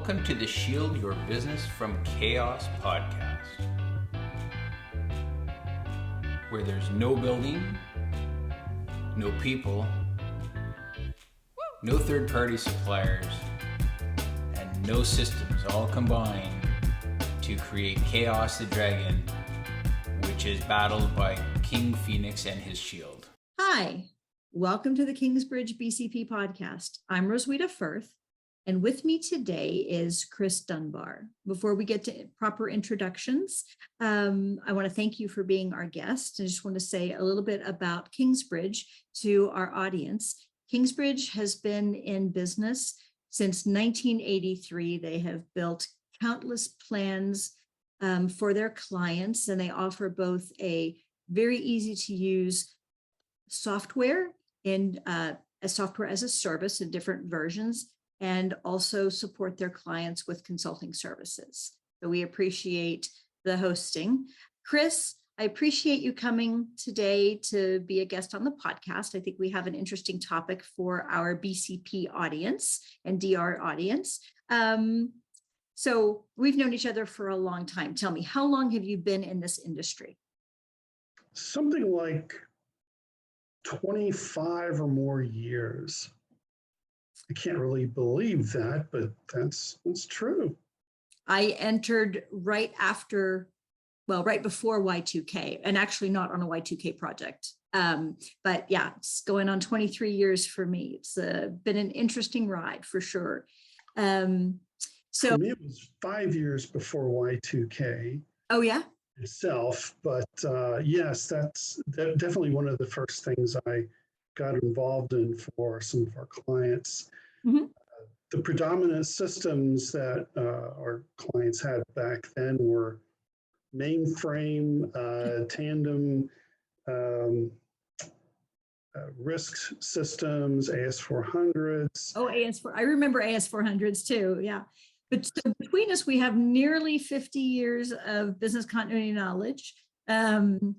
Welcome to the Shield Your Business from Chaos podcast, where there's no building, no people, no third-party suppliers, and no systems all combined to create Chaos the Dragon, which is battled by King Phoenix and his shield. Hi, welcome to the Kingsbridge BCP podcast. I'm Roswitha Firth, and with me today is Chris Dunbar. Before we get to proper introductions, I want to thank you for being our guest. I just want to say a little bit about Kingsbridge to our audience. Kingsbridge has been in business since 1983. They have built countless plans for their clients, and they offer both a very easy to use software and a software as a service in different versions, and also support their clients with consulting services. So we appreciate the hosting. Chris, I appreciate you coming today to be a guest on the podcast. I think we have an interesting topic for our BCP audience and DR audience. So we've known each other for a long time. Tell me, how long have you been in this industry? Something like 25 or more years. I can't really believe that, but that's true. I entered right before Y2K, and actually not on a Y2K project. But yeah, it's going on 23 years for me. It's been an interesting ride for sure. So for me, it was 5 years before Y2K. Oh yeah? Itself, but yes, that's definitely one of the first things I got involved in for some of our clients. Mm-hmm. The predominant systems that our clients had back then were mainframe, tandem, risk systems, AS400s. Oh, AS4. I remember AS400s too. Yeah. But so between us, we have nearly 50 years of business continuity knowledge. And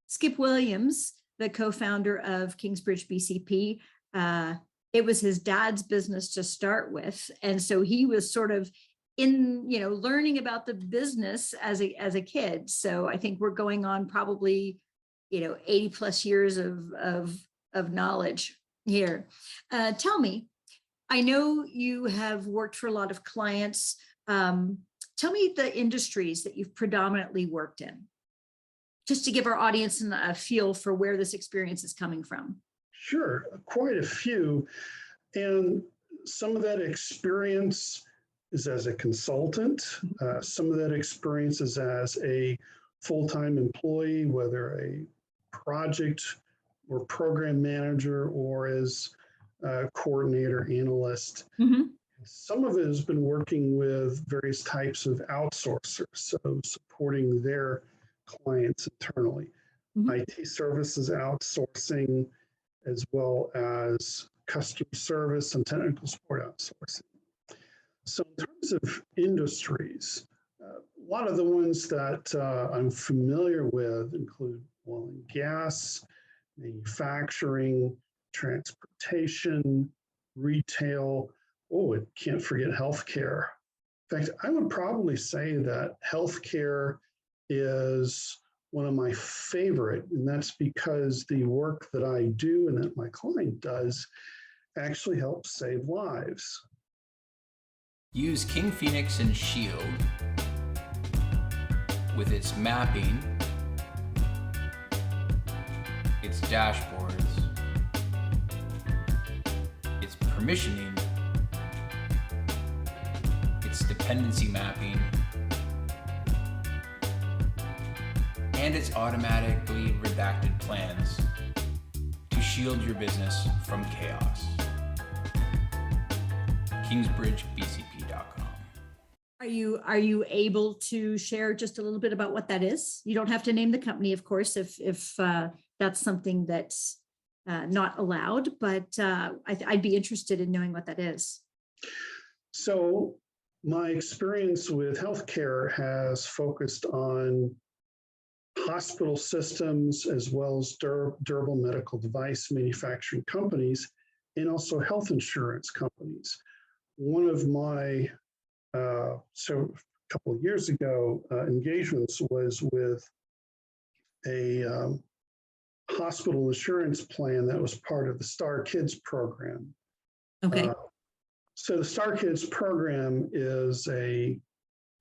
Skip Williams, the co-founder of Kingsbridge BCP, it was his dad's business to start with. And so he was sort of learning about the business as a kid. So I think we're going on probably, 80 plus years of knowledge here. Tell me, I know you have worked for a lot of clients. Tell me the industries that you've predominantly worked in, just to give our audience a feel for where this experience is coming from. Sure, quite a few. And some of that experience is as a consultant. Some of that experience is as a full-time employee, whether a project or program manager or as coordinator, analyst. Mm-hmm. Some of it has been working with various types of outsourcers, so supporting their clients internally. Mm-hmm. IT services outsourcing, as well as customer service and technical support outsourcing. So in terms of industries, a lot of the ones that I'm familiar with include oil and gas, manufacturing, transportation, retail. Oh, I can't forget healthcare. In fact, I would probably say that healthcare is one of my favorite, and that's because the work that I do and that my client does actually helps save lives. Use King Phoenix and Shield with its mapping, its dashboards, its permissioning, its dependency mapping, and its automatically redacted plans to shield your business from chaos. KingsbridgeBCP.com. Are you able to share just a little bit about what that is? You don't have to name the company, of course, if that's something that's not allowed, but I'd be interested in knowing what that is. So my experience with healthcare has focused on hospital systems as well as durable medical device manufacturing companies and also health insurance companies. one of my, so a couple of years ago, engagements was with a hospital insurance plan that was part of the Star Kids program. Okay. So the Star Kids program is a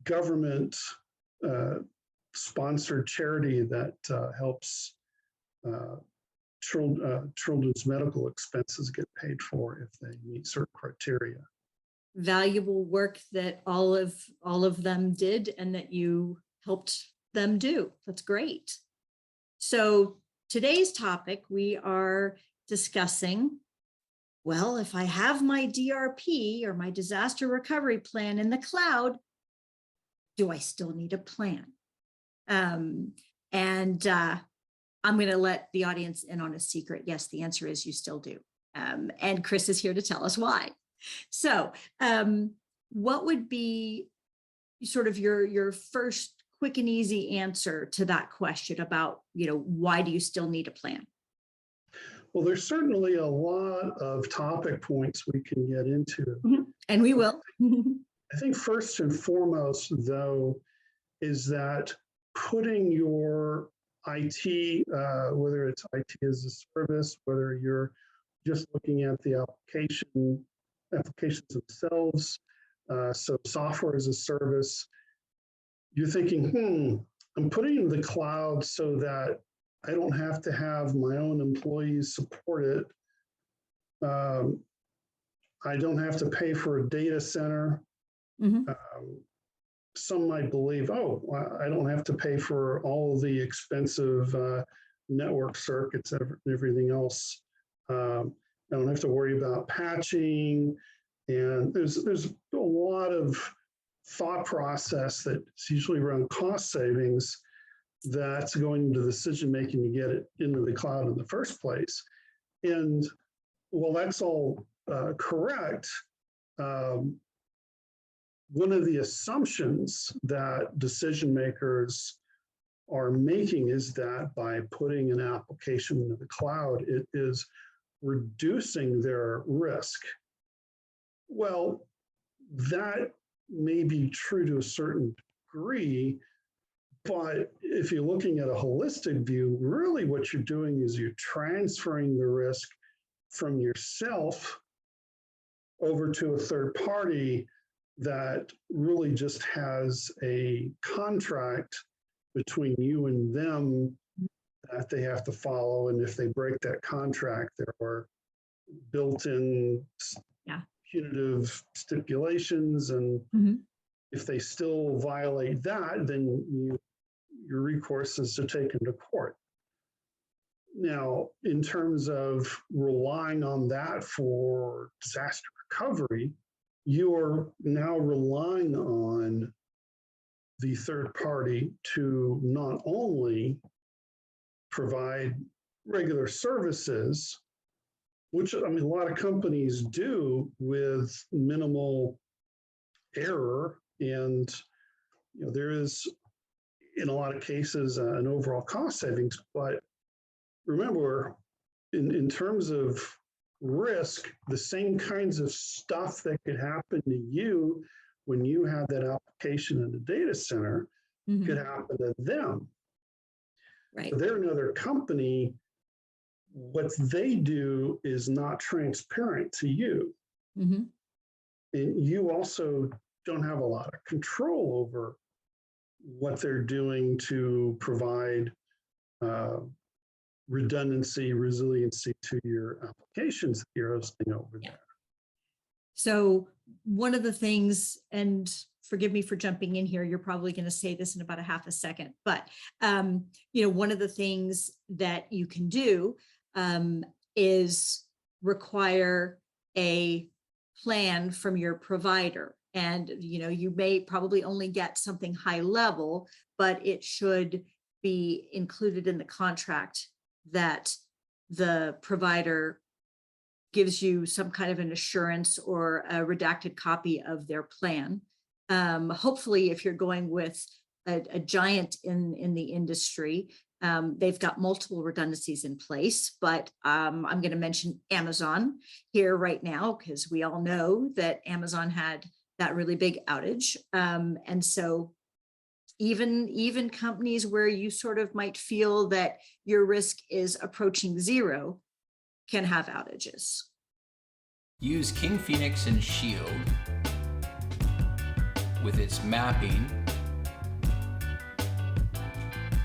government sponsored charity that helps children's medical expenses get paid for if they meet certain criteria. Valuable work that all of them did and that you helped them do. That's great. So today's topic, we are discussing, well, if I have my DRP or my disaster recovery plan in the cloud, do I still need a plan? I'm going to let the audience in on a secret. Yes, the answer is you still do. And Chris is here to tell us why. So what would be sort of your first quick and easy answer to that question about, why do you still need a plan? Well, there's certainly a lot of topic points we can get into. Mm-hmm. And we will. I think first and foremost, though, is that putting your IT, whether it's IT as a service, whether you're just looking at the applications themselves, so software as a service, you're thinking, I'm putting it in the cloud so that I don't have to have my own employees support it. I don't have to pay for a data center. Mm-hmm. Some might believe, I don't have to pay for all of the expensive network circuits and everything else. I don't have to worry about patching. And there's a lot of thought process that's usually around cost savings that's going into decision-making to get it into the cloud in the first place. And while that's all correct, one of the assumptions that decision makers are making is that by putting an application into the cloud, it is reducing their risk. Well, that may be true to a certain degree, but if you're looking at a holistic view, really what you're doing is you're transferring the risk from yourself over to a third party that really just has a contract between you and them that they have to follow. And if they break that contract, there are built-in punitive stipulations. And if they still violate that, then your recourse is to take them to court. Now, in terms of relying on that for disaster recovery, you are now relying on the third party to not only provide regular services, which a lot of companies do with minimal error, and there is in a lot of cases an overall cost savings. But remember, in terms of risk, the same kinds of stuff that could happen to you when you have that application in the data center could happen to them. Right. So they're another company. What they do is not transparent to you. And you also don't have a lot of control over what they're doing to provide redundancy, resiliency to your applications that you're hosting over there. So one of the things, and forgive me for jumping in here, you're probably going to say this in about a half a second, but one of the things that you can do is require a plan from your provider. And you may probably only get something high level, but it should be included in the contract that the provider gives you some kind of an assurance or a redacted copy of their plan. Hopefully, if you're going with a giant in the industry, They've got multiple redundancies in place, but I'm going to mention Amazon here right now, because we all know that Amazon had that really big outage. And so even companies where you sort of might feel that your risk is approaching zero can have outages. Use King Phoenix and Shield with its mapping,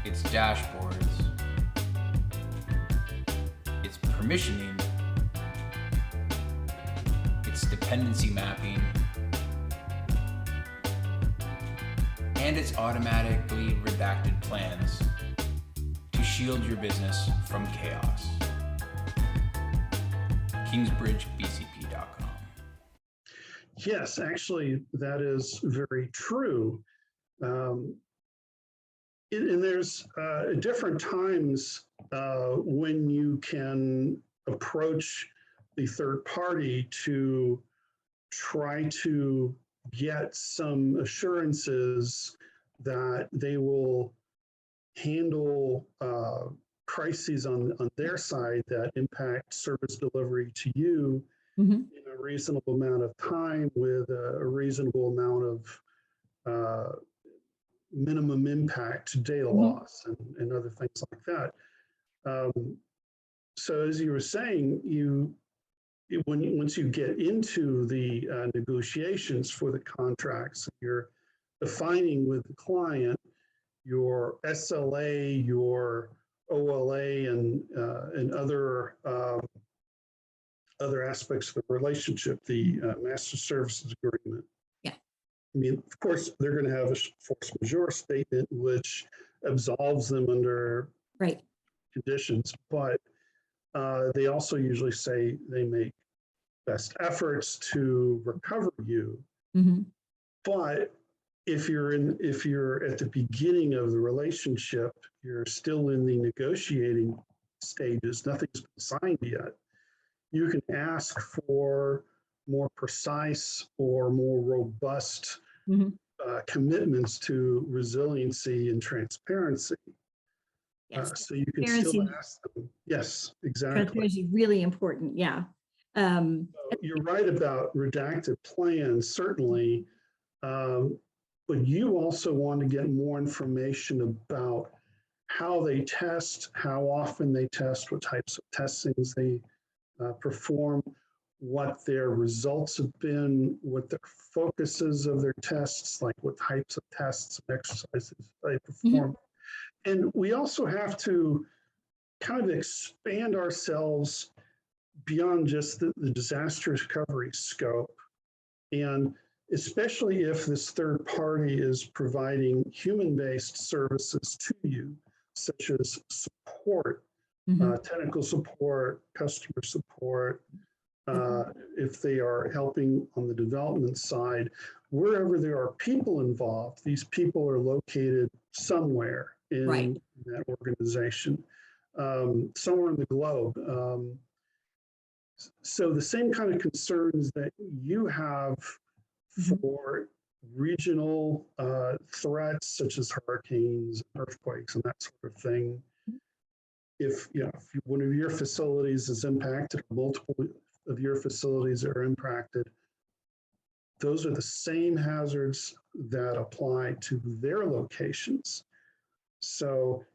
its dashboards, its permissioning, its dependency mapping, and its automatically redacted plans to shield your business from chaos. KISSBCP.com. Yes, actually, that is very true. And there's different times when you can approach the third party to try to get some assurances that they will handle crises on their side that impact service delivery to you in a reasonable amount of time with a reasonable amount of minimum impact data loss and other things like that. So as you were saying, once you get into the negotiations for the contracts, you're defining with the client your SLA, your OLA, and other aspects of the relationship, the master services agreement. Yeah. I mean, of course, they're going to have a force majeure statement which absolves them under conditions, but they also usually say they make best efforts to recover you. But if you're at the beginning of the relationship, you're still in the negotiating stages, nothing's been signed yet, you can ask for more precise or more robust commitments to resiliency and transparency. Yes. So you can still ask them. Yes, exactly. Transparency is really important. Yeah. So you're right about redacted plans, certainly. But you also want to get more information about how they test, how often they test, what types of testings they perform, what their results have been, what the focuses of their tests, like what types of tests and exercises they perform. And we also have to kind of expand ourselves beyond just the disaster recovery scope. And especially if this third party is providing human-based services to you, such as support, technical support, customer support, if they are helping on the development side, wherever there are people involved, these people are located somewhere in that organization, somewhere in the globe. So the same kind of concerns that you have for regional threats such as hurricanes, earthquakes, and that sort of thing. If one of your facilities is impacted, multiple of your facilities are impacted, those are the same hazards that apply to their locations. So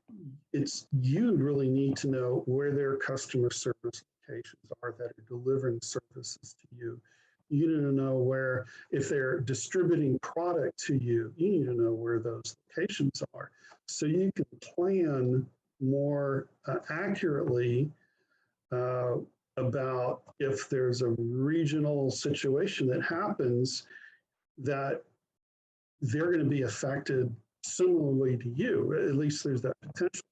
you really need to know where their customer service locations are that are delivering services to you. You need to know where, if they're distributing product to you, you need to know where those locations are. So you can plan more accurately about if there's a regional situation that happens that they're going to be affected similarly to you. At least there's that potential